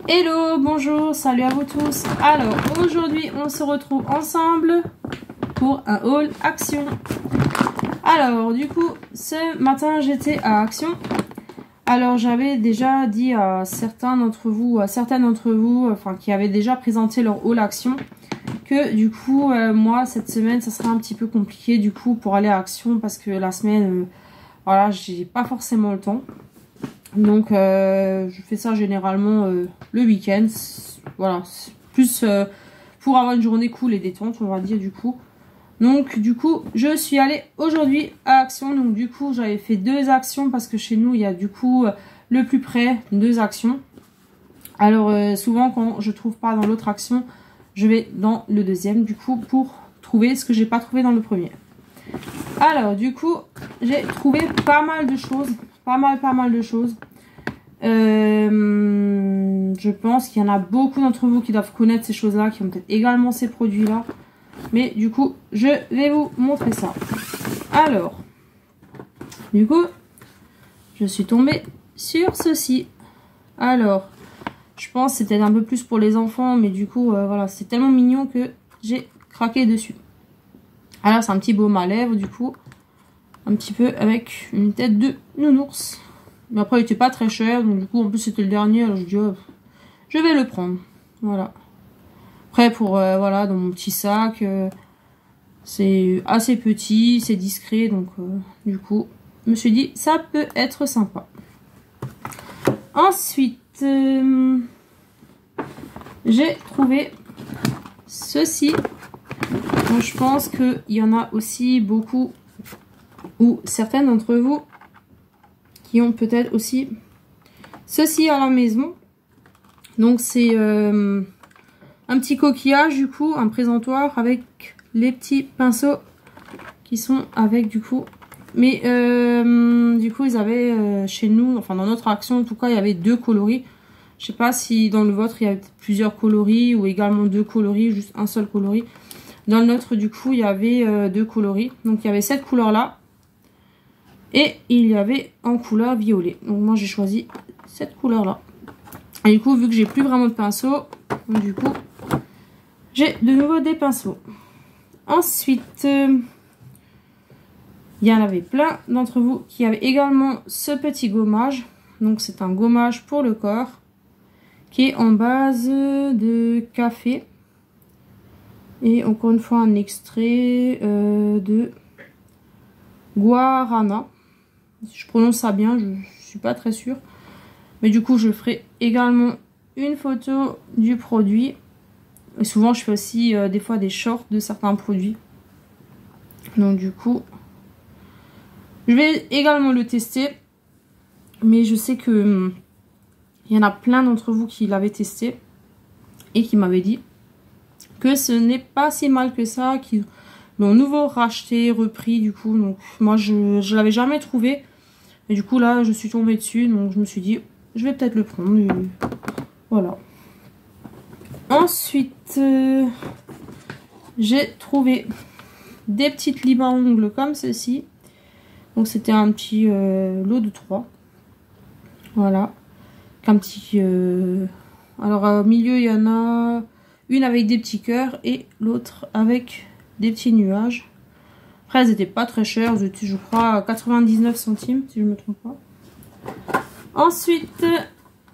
Hello, bonjour, salut à vous tous. Alors aujourd'hui on se retrouve ensemble pour un haul Action. Alors du coup ce matin j'étais à Action. Alors j'avais déjà dit à certains d'entre vous, enfin qui avaient déjà présenté leur haul Action, que du coup moi cette semaine ça sera un petit peu compliqué du coup pour aller à Action parce que la semaine voilà, j'ai pas forcément le temps. Donc je fais ça généralement le week-end. Voilà, plus pour avoir une journée cool et détente, on va dire du coup. Donc du coup, je suis allée aujourd'hui à Action. Donc du coup, j'avais fait 2 actions parce que chez nous, il y a du coup le plus près 2 actions. Alors souvent quand je trouve pas dans l'autre action, je vais dans le deuxième du coup pour trouver ce que j'ai pas trouvé dans le premier. Alors du coup, j'ai trouvé pas mal de choses. Pas mal de choses. Je pense qu'il y en a beaucoup d'entre vous qui doivent connaître ces choses-là, qui ont peut-être également ces produits-là. Mais du coup, je vais vous montrer ça. Alors, du coup, je suis tombée sur ceci. Alors, je pense que c'était un peu plus pour les enfants, mais du coup, voilà, c'est tellement mignon que j'ai craqué dessus. Alors, c'est un petit baume à lèvres, du coup. Un petit peu avec une tête de nounours. Mais après, il était pas très cher. Donc, du coup, en plus, c'était le dernier. Alors, je dis, oh, je vais le prendre. Voilà. Après, pour, voilà, dans mon petit sac, c'est assez petit, c'est discret. Donc, du coup, je me suis dit, ça peut être sympa. Ensuite, j'ai trouvé ceci. Donc, je pense qu'il y en a aussi beaucoup, ou certaines d'entre vous, qui ont peut-être aussi ceci à la maison. Donc c'est un petit coquillage du coup, un présentoir avec les petits pinceaux qui sont avec du coup. Mais du coup ils avaient chez nous, enfin dans notre action en tout cas, il y avait 2 coloris. Je sais pas si dans le vôtre il y avait plusieurs coloris ou également 2 coloris, juste un seul coloris. Dans le nôtre du coup il y avait 2 coloris. Donc il y avait cette couleur là. Et il y avait en couleur violet. Donc moi j'ai choisi cette couleur là. Et du coup vu que j'ai plus vraiment de pinceau, du coup j'ai de nouveau des pinceaux. Ensuite, il y en avait plein d'entre vous qui avaient également ce petit gommage. Donc c'est un gommage pour le corps qui est en base de café. Et encore une fois un extrait de guarana. Si je prononce ça bien, je suis pas très sûre. Mais du coup, je ferai également une photo du produit. Et souvent, je fais aussi des fois des shorts de certains produits. Donc du coup, je vais également le tester. Mais je sais que il y en a plein d'entre vous qui l'avaient testé. Et qui m'avaient dit que ce n'est pas si mal que ça. Qui l'ont nouveau racheté, repris du coup. Donc moi, je l'avais jamais trouvé. Et du coup là je suis tombée dessus, donc je me suis dit je vais peut-être le prendre. Et voilà. Ensuite j'ai trouvé des petites limes à ongles comme ceci. Donc c'était un petit lot de 3. Voilà. Un petit alors au milieu il y en a une avec des petits cœurs et l'autre avec des petits nuages. Après, elles n'étaient pas très chères. Elles étaient, je crois, 99 centimes, si je ne me trompe pas. Ensuite,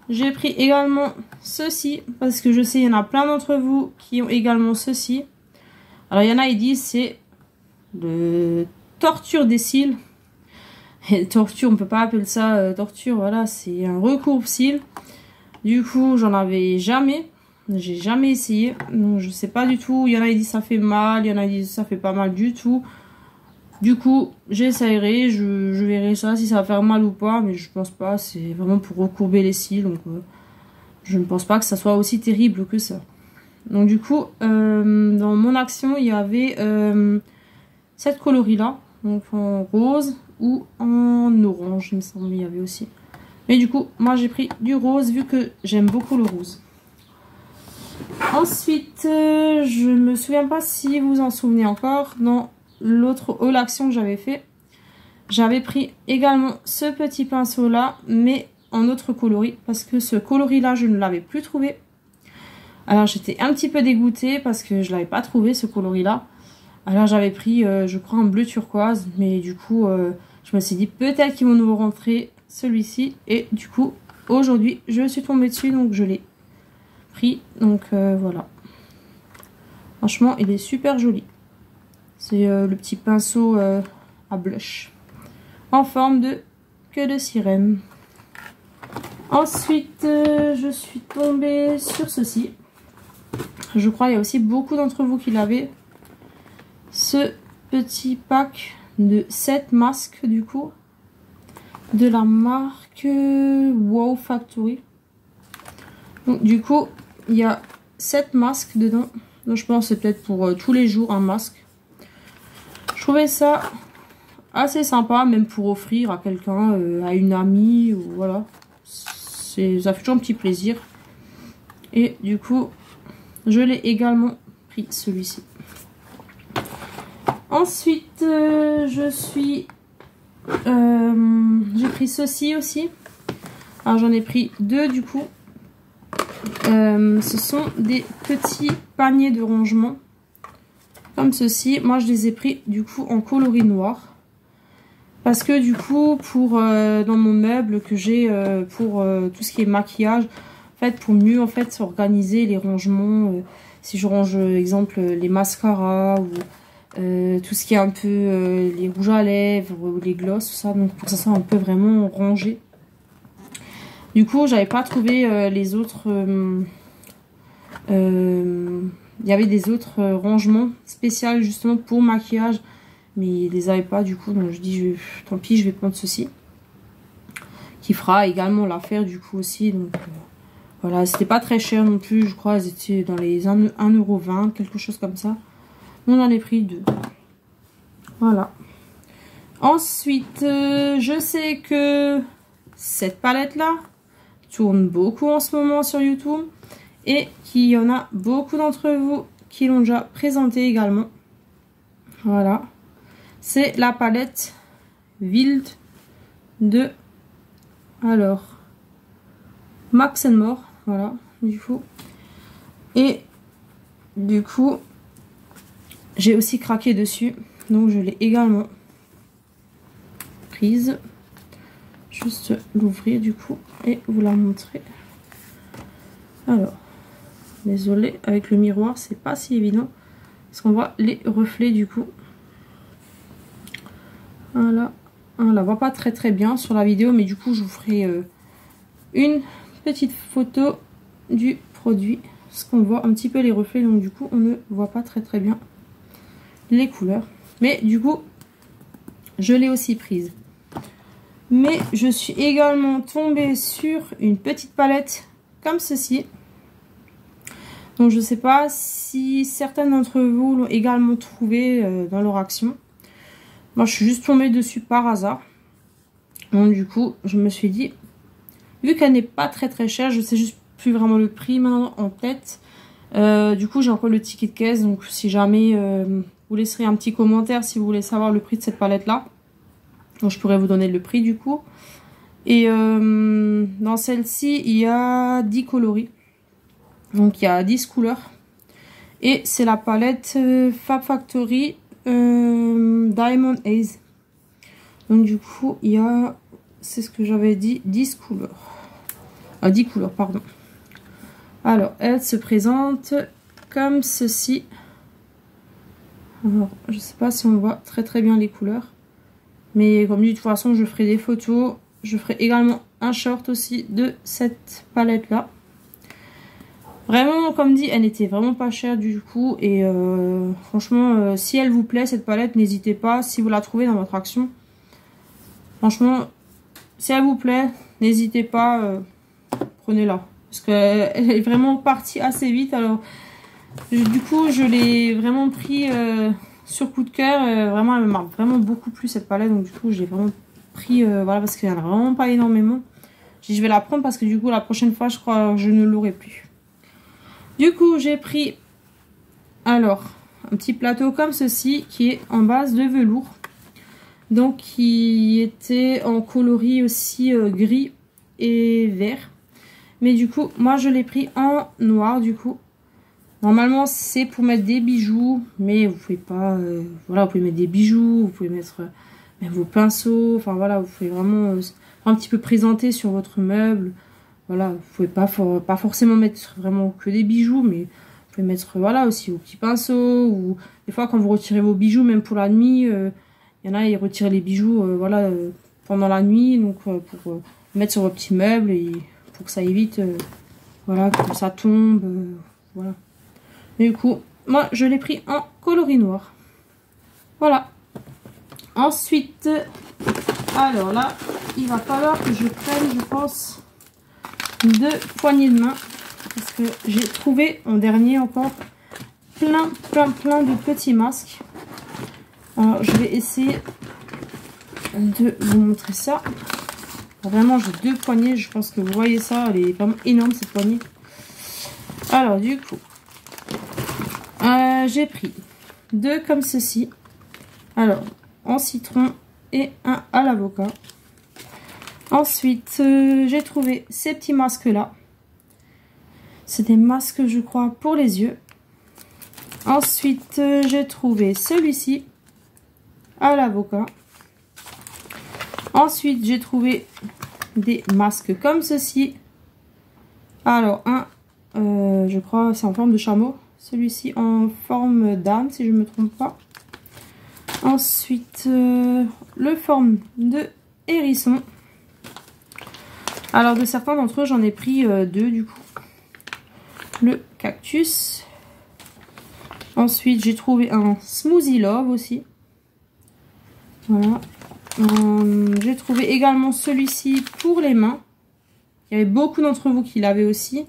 j'ai pris également ceci. Parce que je sais, il y en a plein d'entre vous qui ont également ceci. Alors, il y en a, ils disent, c'est de torture des cils. Et torture, on ne peut pas appeler ça torture. Voilà, c'est un recourbe-cils. Du coup, j'en avais jamais. J'ai jamais essayé. Donc, je sais pas du tout. Il y en a, ils disent, ça fait mal. Il y en a, ils disent, ça fait pas mal du tout. Du coup, j'essayerai, je verrai ça, si ça va faire mal ou pas, mais je pense pas, c'est vraiment pour recourber les cils, donc je ne pense pas que ça soit aussi terrible que ça. Donc du coup, dans mon action, il y avait cette coloris-là, donc en rose ou en orange, il me semble, il y avait aussi. Mais du coup, moi j'ai pris du rose, vu que j'aime beaucoup le rose. Ensuite, je me souviens pas si vous en souvenez encore, dans l'autre haul action que j'avais fait, j'avais pris également ce petit pinceau là, mais en autre coloris parce que ce coloris là je ne l'avais plus trouvé. Alors j'étais un petit peu dégoûtée parce que je l'avais pas trouvé ce coloris là. Alors j'avais pris je crois un bleu turquoise, mais du coup je me suis dit peut-être qu'ils vont nous rentrer celui-ci, et du coup aujourd'hui je suis tombée dessus, donc je l'ai pris. Donc voilà, franchement il est super joli. C'est le petit pinceau à blush en forme de queue de sirène. Ensuite je suis tombée sur ceci. Je crois il y a aussi beaucoup d'entre vous qui l'avaient. Ce petit pack de 7 masques du coup de la marque Wow Factory. Donc du coup il y a 7 masques dedans, donc je pense que c'est peut-être pour tous les jours un masque. Je trouvais ça assez sympa, même pour offrir à quelqu'un, à une amie, ou voilà, ça fait toujours un petit plaisir. Et du coup je l'ai également pris celui-ci. Ensuite j'ai pris ceci aussi. Alors j'en ai pris 2 du coup. Ce sont des petits paniers de rangement comme ceci. Moi je les ai pris du coup en coloris noir parce que du coup pour dans mon meuble que j'ai pour tout ce qui est maquillage, en fait pour mieux en fait organiser les rangements, si je range exemple les mascaras ou tout ce qui est un peu les rouges à lèvres ou les glosses, tout ça, donc pour que ça soit un peu vraiment rangé. Du coup j'avais pas trouvé les autres, il y avait des autres rangements spéciaux justement pour maquillage, mais ils les avaient pas du coup, donc je dis tant pis, je vais prendre ceci qui fera également l'affaire du coup aussi. Donc voilà, c'était pas très cher non plus, je crois ils étaient dans les 1,20 €, quelque chose comme ça. On en a pris 2. Voilà. Ensuite, je sais que cette palette-là tourne beaucoup en ce moment sur YouTube. Et qu'il y en a beaucoup d'entre vous qui l'ont déjà présentée également. Voilà. C'est la palette Wild de... Alors... Max & More. Voilà, du coup. Et du coup... j'ai aussi craqué dessus, donc je l'ai également prise. Juste l'ouvrir du coup et vous la montrer. Alors, désolée, avec le miroir c'est pas si évident parce qu'on voit les reflets du coup. Voilà, on la voit pas très bien sur la vidéo, mais du coup je vous ferai une petite photo du produit parce qu'on voit un petit peu les reflets, donc du coup on ne voit pas très bien les couleurs, mais du coup je l'ai aussi prise. Mais je suis également tombée sur une petite palette comme ceci, donc je sais pas si certains d'entre vous l'ont également trouvé dans leur action. Moi je suis juste tombée dessus par hasard, donc du coup je me suis dit, vu qu'elle n'est pas très chère, je sais juste plus vraiment le prix maintenant en tête. Du coup j'ai encore le ticket de caisse, donc si jamais vous laisserez un petit commentaire si vous voulez savoir le prix de cette palette là, donc je pourrais vous donner le prix du coup. Et dans celle-ci il y a 10 coloris, donc il y a 10 couleurs, et c'est la palette Fab Factory Diamond Haze. Donc du coup il y a, c'est ce que j'avais dit, 10 couleurs. 10 couleurs pardon. Alors elle se présente comme ceci. Alors je sais pas si on voit très bien les couleurs, mais comme dit de toute façon je ferai des photos. Je ferai également un short aussi de cette palette là. Vraiment comme dit elle n'était vraiment pas chère du coup, et franchement si elle vous plaît cette palette, n'hésitez pas, si vous la trouvez dans votre action, franchement si elle vous plaît n'hésitez pas, prenez-la, parce qu'elle est vraiment partie assez vite. Alors du coup je l'ai vraiment pris sur coup de cœur, vraiment elle me marque vraiment beaucoup plus cette palette, donc du coup j'ai vraiment pris voilà, parce qu'il n'y en a vraiment pas énormément. J'ai dit je vais la prendre parce que du coup la prochaine fois je crois que je ne l'aurai plus. Du coup j'ai pris alors un petit plateau comme ceci qui est en base de velours, donc qui était en coloris aussi gris et vert. Mais du coup, moi je l'ai pris en noir du coup. Normalement c'est pour mettre des bijoux, mais vous pouvez pas, voilà, vous pouvez mettre des bijoux, vous pouvez mettre même vos pinceaux, enfin voilà, vous pouvez vraiment un petit peu présenter sur votre meuble. Voilà, vous pouvez pas forcément mettre vraiment que des bijoux, mais vous pouvez mettre voilà aussi vos petits pinceaux, ou des fois quand vous retirez vos bijoux, même pour la nuit, il y en a, ils retirent les bijoux voilà, pendant la nuit, donc pour mettre sur vos petits meubles et pour que ça évite voilà, que ça tombe, voilà. Et du coup, moi je l'ai pris en coloris noir. Voilà. Ensuite, alors là, il va falloir que je prenne, je pense, 2 poignées de main. Parce que j'ai trouvé en dernier encore plein de petits masques. Alors, je vais essayer de vous montrer ça. Vraiment, j'ai 2 poignées. Je pense que vous voyez ça. Elle est vraiment énorme, cette poignée. Alors, du coup, j'ai pris 2 comme ceci. Alors, en citron et un à l'avocat. Ensuite, j'ai trouvé ces petits masques là. C'est des masques, je crois, pour les yeux. Ensuite, j'ai trouvé celui-ci à l'avocat. Ensuite, j'ai trouvé des masques comme ceci. Alors, je crois, c'est en forme de chameau. Celui-ci en forme d'âne, si je ne me trompe pas. Ensuite, le forme de hérisson. Alors, de certains d'entre eux, j'en ai pris 2 du coup. Le cactus. Ensuite, j'ai trouvé un smoothie love aussi. Voilà. J'ai trouvé également celui-ci pour les mains. Il y avait beaucoup d'entre vous qui l'avaient aussi.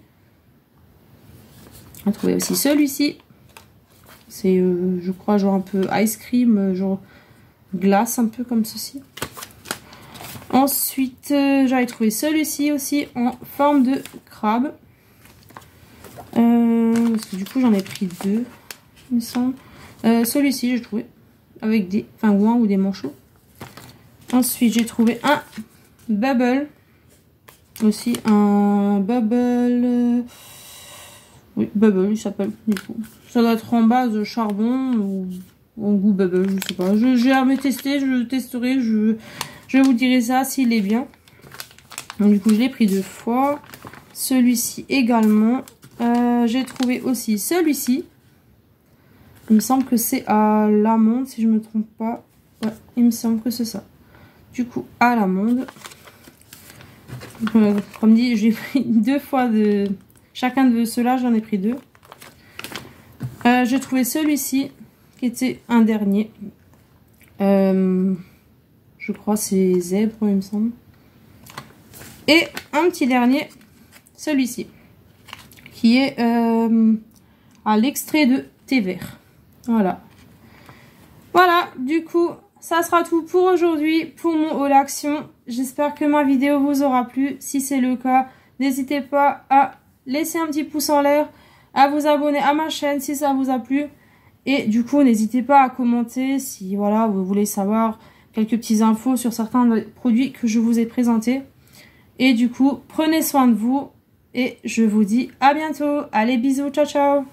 J'ai trouvé aussi celui-ci. C'est, je crois, genre un peu ice cream, genre glace, un peu comme ceci. Ensuite, j'avais trouvé celui-ci aussi en forme de crabe. Parce que du coup, j'en ai pris 2, il me semble. Celui-ci, j'ai trouvé avec des pingouins ou des manchots. Ensuite, j'ai trouvé un bubble. Aussi, un bubble. Oui, bubble, il s'appelle du coup. Ça doit être en base de charbon ou en goût bubble, je sais pas. J'ai jamais testé, je le testerai, je vous dirai ça s'il est bien. Donc, du coup, je l'ai pris 2 fois. Celui-ci également. J'ai trouvé aussi celui-ci. Il me semble que c'est à l'amande, si je me trompe pas. Ouais, il me semble que c'est ça. Du coup, à l'amande. Comme dit, j'ai pris 2 fois de... Chacun de ceux-là, j'en ai pris 2. J'ai trouvé celui-ci, qui était un dernier. Je crois c'est zèbre, il me semble. Et un petit dernier, celui-ci, qui est à l'extrait de thé vert. Voilà. Voilà, du coup, ça sera tout pour aujourd'hui, pour mon haul action. J'espère que ma vidéo vous aura plu. Si c'est le cas, n'hésitez pas à laisser un petit pouce en l'air, à vous abonner à ma chaîne si ça vous a plu. Et du coup, n'hésitez pas à commenter si voilà, vous voulez savoir quelques petites infos sur certains produits que je vous ai présentés. Et du coup, prenez soin de vous et je vous dis à bientôt. Allez, bisous, ciao, ciao.